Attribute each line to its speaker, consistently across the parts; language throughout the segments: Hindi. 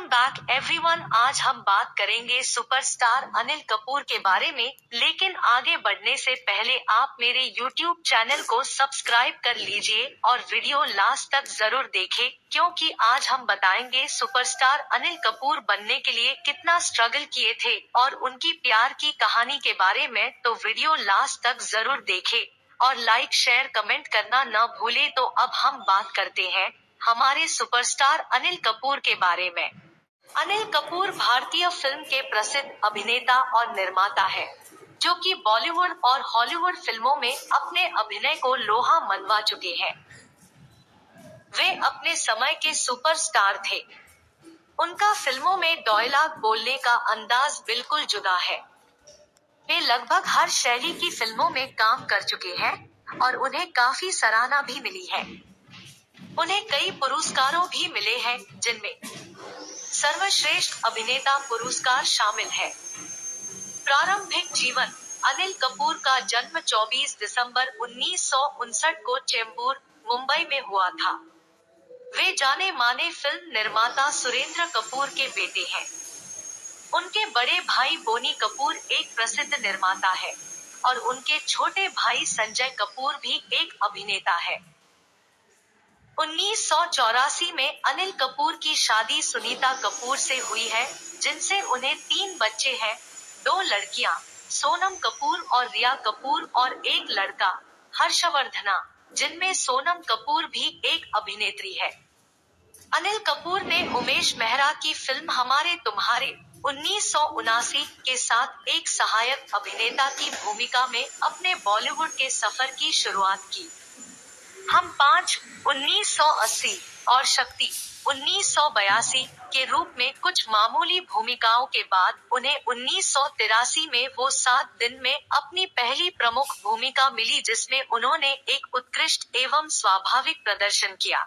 Speaker 1: Welcome back everyone. आज हम बात करेंगे सुपरस्टार अनिल कपूर के बारे में, लेकिन आगे बढ़ने से पहले आप मेरे यूट्यूब चैनल को सब्सक्राइब कर लीजिए और वीडियो लास्ट तक जरूर देखें, क्योंकि आज हम बताएंगे सुपरस्टार अनिल कपूर बनने के लिए कितना स्ट्रगल किए थे और उनकी प्यार की कहानी के बारे में। तो वीडियो लास्ट तक जरूर देखें और लाइक शेयर कमेंट करना न भूले। तो अब हम बात करते हैं हमारे सुपरस्टार अनिल कपूर के बारे में। अनिल कपूर भारतीय फिल्म के प्रसिद्ध अभिनेता और निर्माता है, जो कि बॉलीवुड और हॉलीवुड फिल्मों में अपने अभिनय को लोहा मनवा चुके हैं। वे अपने समय के सुपरस्टार थे। उनका फिल्मों में डायलॉग बोलने का अंदाज बिल्कुल जुदा है। वे लगभग हर शैली की फिल्मों में काम कर चुके हैं और उन्हें काफी सराहना भी मिली है। उन्हें कई पुरस्कारों भी मिले हैं, जिनमें सर्वश्रेष्ठ अभिनेता पुरस्कार शामिल है। प्रारंभिक जीवन। अनिल कपूर का जन्म 24 दिसंबर 1959 को चेंबूर, मुंबई में हुआ था। वे जाने माने फिल्म निर्माता सुरेंद्र कपूर के बेटे हैं। उनके बड़े भाई बोनी कपूर एक प्रसिद्ध निर्माता है और उनके छोटे भाई संजय कपूर भी एक अभिनेता है। 1984 में अनिल कपूर की शादी सुनीता कपूर से हुई है, जिनसे उन्हें 3 बच्चे हैं, 2 लड़कियां, सोनम कपूर और रिया कपूर, और एक लड़का, हर्षवर्धना, जिनमें सोनम कपूर भी एक अभिनेत्री है। अनिल कपूर ने उमेश मेहरा की फिल्म हमारे तुम्हारे 1979 के साथ एक सहायक अभिनेता की भूमिका में अपने बॉलीवुड के सफर की शुरुआत की। हम 5 1980 और शक्ति 1982 के रूप में कुछ मामूली भूमिकाओं के बाद उन्हें 1983 में वो 7 दिन में अपनी पहली प्रमुख भूमिका मिली, जिसमें उन्होंने एक उत्कृष्ट एवं स्वाभाविक प्रदर्शन किया।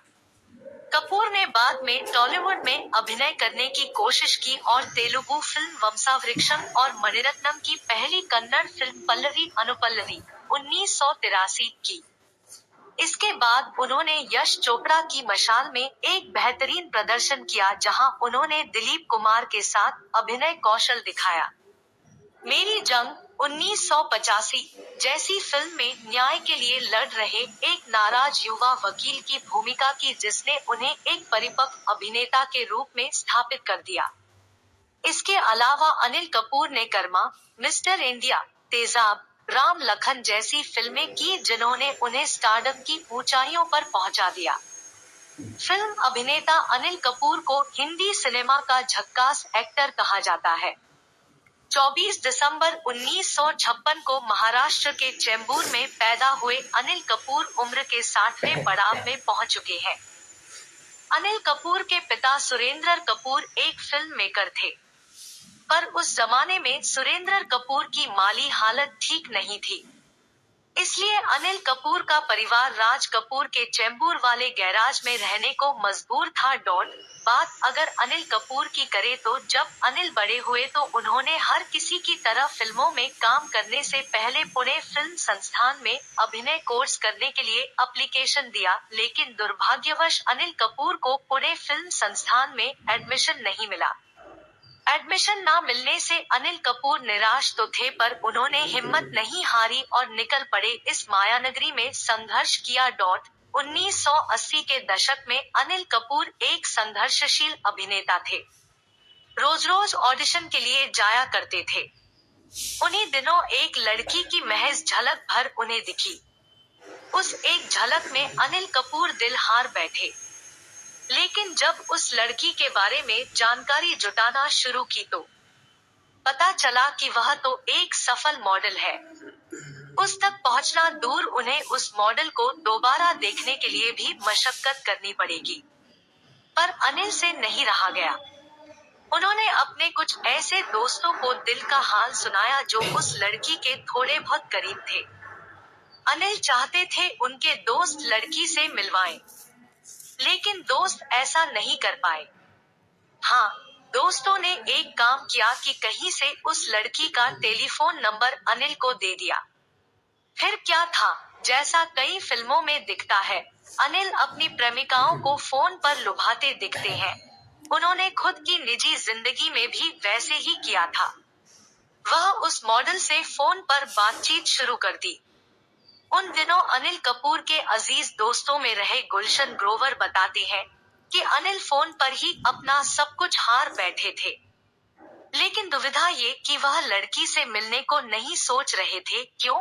Speaker 1: कपूर ने बाद में टॉलीवुड में अभिनय करने की कोशिश की और तेलुगु फिल्म वंशावृक्षम और मणिरत्नम की पहली कन्नड़ फिल्म पल्लवी अनुपल्लवी 1983 की। इसके बाद उन्होंने यश चोपड़ा की मशाल में एक बेहतरीन प्रदर्शन किया, जहां उन्होंने दिलीप कुमार के साथ अभिनय कौशल दिखाया। मेरी जंग 1985 जैसी फिल्म में न्याय के लिए लड़ रहे एक नाराज युवा वकील की भूमिका की, जिसने उन्हें एक परिपक्व अभिनेता के रूप में स्थापित कर दिया। इसके अलावा अनिल कपूर ने कर्मा, मिस्टर इंडिया, तेजाब, राम लखन जैसी फिल्में की, जिन्होंने उन्हें स्टारडम की ऊंचाइयों पर पहुंचा दिया। फिल्म अभिनेता अनिल कपूर को हिंदी सिनेमा का झक्कास एक्टर कहा जाता है। 24 दिसंबर 1956 को महाराष्ट्र के चेंबूर में पैदा हुए अनिल कपूर उम्र के 60वें पड़ाव में पहुंच चुके हैं। अनिल कपूर के पिता सुरेंद्र कपूर एक फिल्म मेकर थे, पर उस जमाने में सुरेंद्र कपूर की माली हालत ठीक नहीं थी। इसलिए अनिल कपूर का परिवार राज कपूर के चेंबूर वाले गैराज में रहने को मजबूर था। बात अगर अनिल कपूर की करे तो जब अनिल बड़े हुए तो उन्होंने हर किसी की तरह फिल्मों में काम करने से पहले पुणे फिल्म संस्थान में अभिनय कोर्स करने के लिए एप्लीकेशन दिया, लेकिन दुर्भाग्यवश अनिल कपूर को पुणे फिल्म संस्थान में एडमिशन नहीं मिला। एडमिशन ना मिलने से अनिल कपूर निराश तो थे, पर उन्होंने हिम्मत नहीं हारी और निकल पड़े इस मायानगरी में संघर्ष किया। 1980 के दशक में अनिल कपूर एक संघर्षशील अभिनेता थे। रोज रोज ऑडिशन के लिए जाया करते थे। उन्हीं दिनों एक लड़की की महज झलक भर उन्हें दिखी। उस एक झलक में अनिल कपूर दिल हार बैठे। लेकिन जब उस लड़की के बारे में जानकारी जुटाना शुरू की तो पता चला कि वह तो एक सफल मॉडल है। उस तक पहुंचना दूर, उन्हें उस मॉडल को दोबारा देखने के लिए भी मशक्कत करनी पड़ेगी। पर अनिल से नहीं रहा गया। उन्होंने अपने कुछ ऐसे दोस्तों को दिल का हाल सुनाया जो उस लड़की के थोड़े बहुत करीब थे। अनिल चाहते थे उनके दोस्त लड़की से मिलवाएं, लेकिन दोस्त ऐसा नहीं कर पाए। हाँ, दोस्तों ने एक काम किया कि कहीं से उस लड़की का टेलीफोन नंबर अनिल को दे दिया। फिर क्या था, जैसा कई फिल्मों में दिखता है, अनिल अपनी प्रेमिकाओं को फोन पर लुभाते दिखते हैं। उन्होंने खुद की निजी जिंदगी में भी वैसे ही किया था। वह उस मॉडल से फोन पर बातचीत शुरू कर दी। उन दिनों अनिल कपूर के अजीज दोस्तों में रहे गुलशन ग्रोवर बताते हैं कि अनिल फोन पर ही अपना सब कुछ हार बैठे थे। लेकिन दुविधा ये कि वह लड़की से मिलने को नहीं सोच रहे थे। क्यों?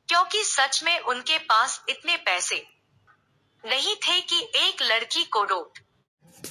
Speaker 1: क्योंकि सच में उनके पास इतने पैसे नहीं थे कि एक लड़की को रोक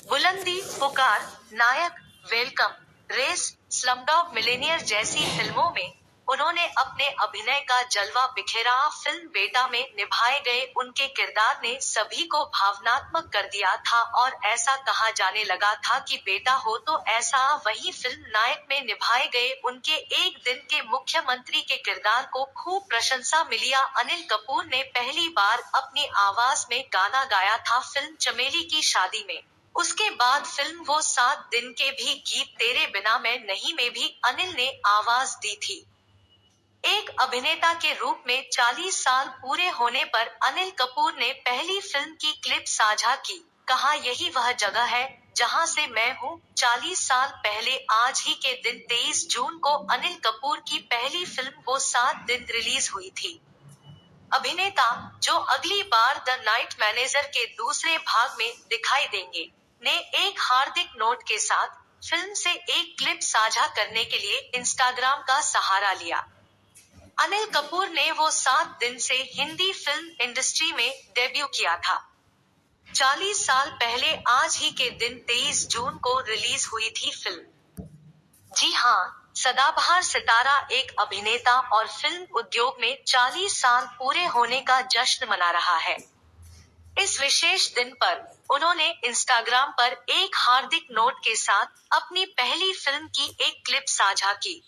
Speaker 1: बुलंदी, पुकार, नायक, वेलकम, रेस, स्लमडॉग मिलियनेयर जैसी फिल्मों में उन्होंने अपने अभिनय का जलवा बिखेरा। फिल्म बेटा में निभाए गए उनके किरदार ने सभी को भावनात्मक कर दिया था और ऐसा कहा जाने लगा था कि बेटा हो तो ऐसा। वहीं फिल्म नायक में निभाए गए उनके एक दिन के मुख्यमंत्री के किरदार को खूब प्रशंसा मिली। अनिल कपूर ने पहली बार अपनी आवाज में गाना गाया था फिल्म चमेली की शादी में। उसके बाद फिल्म वो 7 दिन के भी गीत तेरे बिना मैं नहीं में भी अनिल ने आवाज दी थी। एक अभिनेता के रूप में 40 साल पूरे होने पर अनिल कपूर ने पहली फिल्म की क्लिप साझा की। कहा यही वह जगह है जहां से मैं हूं। 40 साल पहले आज ही के दिन 23 जून को अनिल कपूर की पहली फिल्म वो 7 दिन रिलीज हुई थी। अभिनेता, जो अगली बार द नाइट मैनेजर के दूसरे भाग में दिखाई देंगे, ने एक हार्दिक नोट के साथ फिल्म से एक क्लिप साझा करने के लिए इंस्टाग्राम का सहारा लिया। अनिल कपूर ने वो 7 दिन से हिंदी फिल्म इंडस्ट्री में डेब्यू किया था। 40 साल पहले आज ही के दिन 23 जून को रिलीज हुई थी फिल्म। जी हाँ, सदाबहार सितारा एक अभिनेता और फिल्म उद्योग में 40 साल पूरे होने का जश्न मना रहा है। इस विशेष दिन पर उन्होंने इंस्टाग्राम पर एक हार्दिक नोट के साथ अपनी पहली फिल्म की एक क्लिप साझा की।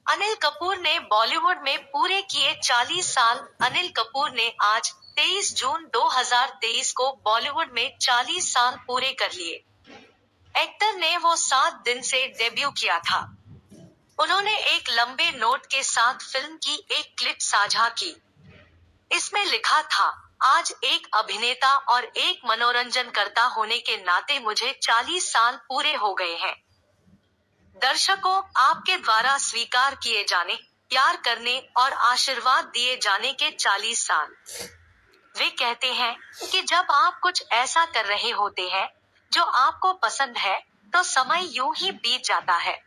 Speaker 1: अनिल कपूर ने बॉलीवुड में पूरे किए 40 साल। अनिल कपूर ने आज 23 जून 2023 को बॉलीवुड में 40 साल पूरे कर लिए। एक्टर ने वो 7 दिन से डेब्यू किया था। उन्होंने एक लंबे नोट के साथ फिल्म की एक क्लिप साझा की। इसमें लिखा था, आज एक अभिनेता और एक मनोरंजनकर्ता होने के नाते मुझे 40 साल पूरे हो गए हैं। दर्शकों, आपके द्वारा स्वीकार किए जाने, प्यार करने और आशीर्वाद दिए जाने के 40 साल। वे कहते हैं कि जब आप कुछ ऐसा कर रहे होते हैं जो आपको पसंद है, तो समय यूं ही बीत जाता है।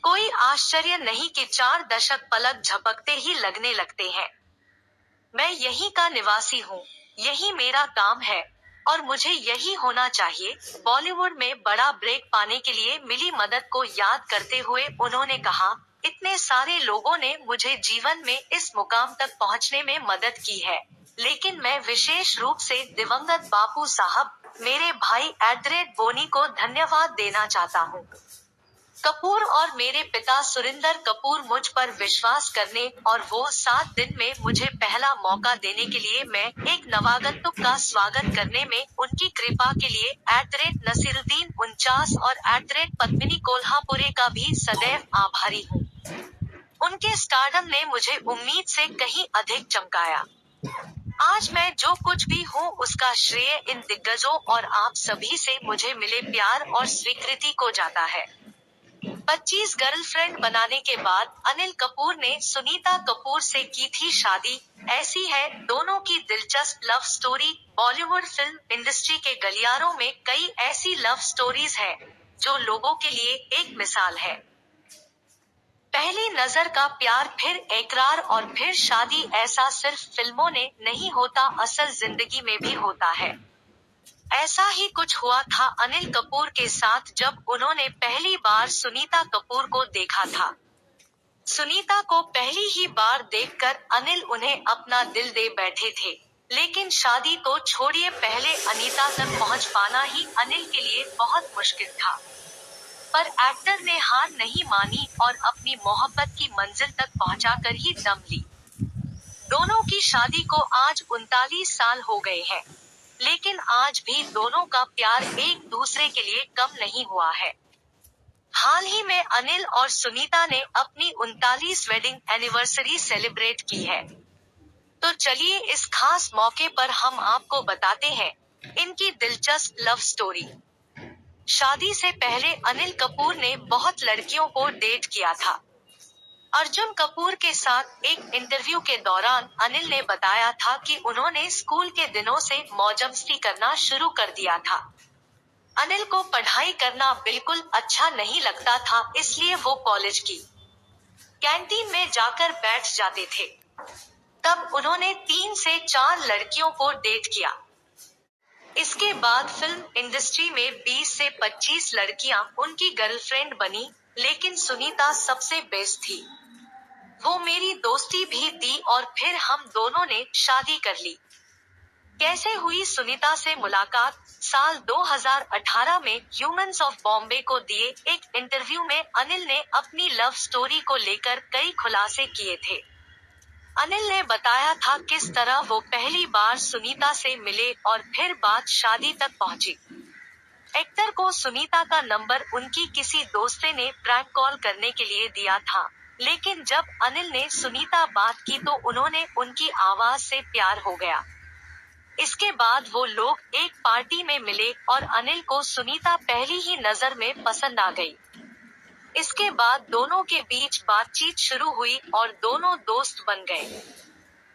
Speaker 1: कोई आश्चर्य नहीं कि 4 दशक पलक झपकते ही लगने लगते हैं। मैं यहीं का निवासी हूँ, यही मेरा काम है और मुझे यही होना चाहिए। बॉलीवुड में बड़ा ब्रेक पाने के लिए मिली मदद को याद करते हुए उन्होंने कहा, इतने सारे लोगों ने मुझे जीवन में इस मुकाम तक पहुँचने में मदद की है, लेकिन मैं विशेष रूप से दिवंगत बापू साहब, मेरे भाई बोनी को धन्यवाद देना चाहता हूँ। कपूर और मेरे पिता सुरिंदर कपूर मुझ पर विश्वास करने और वो 7 दिन में मुझे पहला मौका देने के लिए मैं एक नवागंतुक का स्वागत करने में उनकी कृपा के लिए @नसीरुद्दीन 49 और @पद्मिनी कोल्हापुरे का भी सदैव आभारी हूँ। उनके स्टारडम ने मुझे उम्मीद से कहीं अधिक चमकाया। आज मैं जो कुछ भी हूँ उसका श्रेय इन दिग्गजों और आप सभी से मुझे मिले प्यार और स्वीकृति को जाता है। 25 गर्लफ्रेंड बनाने के बाद अनिल कपूर ने सुनीता कपूर से की थी शादी। ऐसी है दोनों की दिलचस्प love story. Bollywood film industry के गलियारों में कई ऐसी लव स्टोरीज हैं जो लोगों के लिए एक मिसाल है। पहली नजर का प्यार, फिर इकरार और फिर शादी। ऐसा सिर्फ फिल्मों में नहीं होता, असल जिंदगी में भी होता है। ऐसा ही कुछ हुआ था अनिल कपूर के साथ जब उन्होंने पहली बार सुनीता कपूर को देखा था। सुनीता को पहली ही बार देखकर अनिल उन्हें अपना दिल दे बैठे थे, लेकिन शादी तो छोड़िए, पहले अनीता तक पहुंच पाना ही अनिल के लिए बहुत मुश्किल था। पर एक्टर ने हार नहीं मानी और अपनी मोहब्बत की मंजिल तक पहुंचाकर ही दम ली। दोनों की शादी को आज 39 साल हो गए हैं, लेकिन आज भी दोनों का प्यार एक दूसरे के लिए कम नहीं हुआ है। हाल ही में अनिल और सुनीता ने अपनी 39 वेडिंग एनिवर्सरी सेलिब्रेट की है। तो चलिए इस खास मौके पर हम आपको बताते हैं इनकी दिलचस्प लव स्टोरी। शादी से पहले अनिल कपूर ने बहुत लड़कियों को डेट किया था। अर्जुन कपूर के साथ एक इंटरव्यू के दौरान अनिल ने बताया था कि उन्होंने स्कूल के दिनों से मौज-मस्ती करना शुरू कर दिया था। अनिल को पढ़ाई करना बिल्कुल अच्छा नहीं लगता था, इसलिए वो कॉलेज की कैंटीन में जाकर बैठ जाते थे। तब उन्होंने 3 से 4 लड़कियों को डेट किया। इसके बाद फिल्म इंडस्ट्री में 20 से 25 लड़कियां उनकी गर्लफ्रेंड बनी, लेकिन सुनीता सबसे बेस्ट थी। वो मेरी दोस्ती भी दी और फिर हम दोनों ने शादी कर ली। कैसे हुई सुनीता से मुलाकात? साल 2018 में ह्यूमंस ऑफ बॉम्बे को दिए एक इंटरव्यू में अनिल ने अपनी लव स्टोरी को लेकर कई खुलासे किए थे। अनिल ने बताया था किस तरह वो पहली बार सुनीता से मिले और फिर बात शादी तक पहुंची। एक्टर को सुनीता का नंबर उनकी किसी दोस्त ने प्रैंक कॉल करने के लिए दिया था, लेकिन जब अनिल ने सुनीता बात की तो उन्होंने उनकी आवाज से प्यार हो गया। इसके बाद वो लोग एक पार्टी में मिले और अनिल को सुनीता पहली ही नजर में पसंद आ गई। इसके बाद दोनों के बीच बातचीत शुरू हुई और दोनों दोस्त बन गए।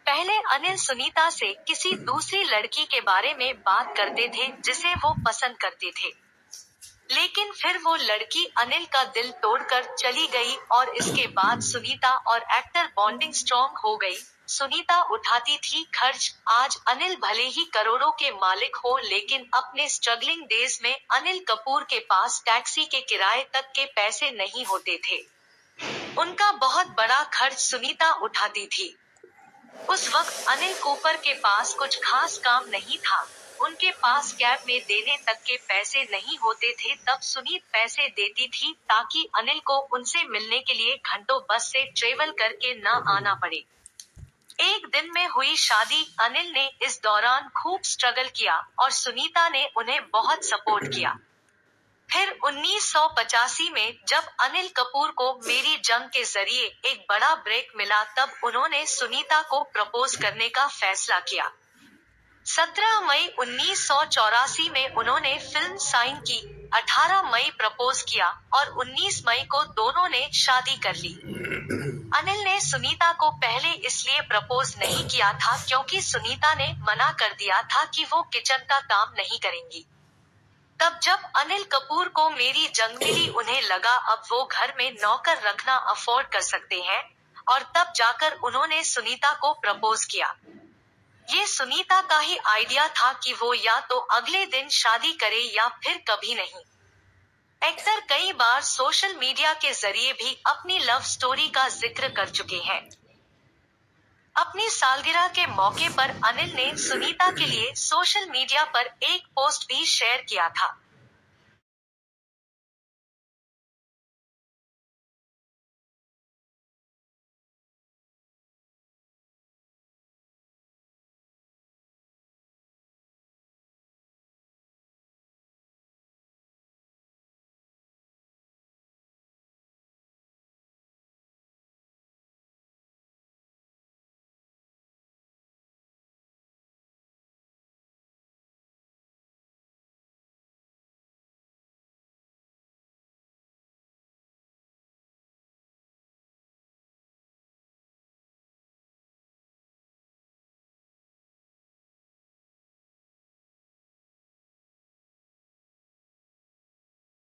Speaker 1: पहले अनिल सुनीता से किसी दूसरी लड़की के बारे में बात करते थे जिसे वो पसंद करते थे, लेकिन फिर वो लड़की अनिल का दिल तोड़कर चली गई और इसके बाद सुनीता और एक्टर बॉन्डिंग स्ट्रॉन्ग हो गई। सुनीता उठाती थी खर्च। आज अनिल भले ही करोड़ों के मालिक हो, लेकिन अपने स्ट्रगलिंग डेज में अनिल कपूर के पास टैक्सी के किराए तक के पैसे नहीं होते थे। उनका बहुत बड़ा खर्च सुनीता उठाती थी। उस वक्त अनिल कपूर के पास कुछ खास काम नहीं था। उनके पास कैब में देने तक के पैसे नहीं होते थे। तब सुनीत पैसे देती थी ताकि अनिल को उनसे मिलने के लिए घंटों बस से ट्रेवल करके न आना पड़े। एक दिन में हुई शादी। अनिल ने इस दौरान खूब स्ट्रगल किया और सुनीता ने उन्हें बहुत सपोर्ट किया। फिर 1985 में जब अनिल कपूर को मेरी जंग के जरिए एक बड़ा ब्रेक मिला, तब उन्होंने सुनीता को प्रपोज करने का फैसला किया। 17 मई 1984 में उन्होंने फिल्म साइन की। 18 मई प्रपोज किया और 19 मई को दोनों ने शादी कर ली। अनिल ने सुनीता को पहले इसलिए प्रपोज नहीं किया था क्योंकि सुनीता ने मना कर दिया था कि वो किचन का काम नहीं करेंगी। तब जब अनिल कपूर को मेरी जंग मिली, उन्हें लगा अब वो घर में नौकर रखना अफोर्ड कर सकते हैं, और तब जाकर उन्होंने सुनीता को प्रपोज किया। ये सुनीता का ही आइडिया था कि वो या तो अगले दिन शादी करे या फिर कभी नहीं। एक्टर कई बार सोशल मीडिया के जरिए भी अपनी लव स्टोरी का जिक्र कर चुके हैं। अपनी सालगिरह के मौके पर अनिल ने सुनीता के लिए सोशल मीडिया पर एक पोस्ट भी शेयर किया था।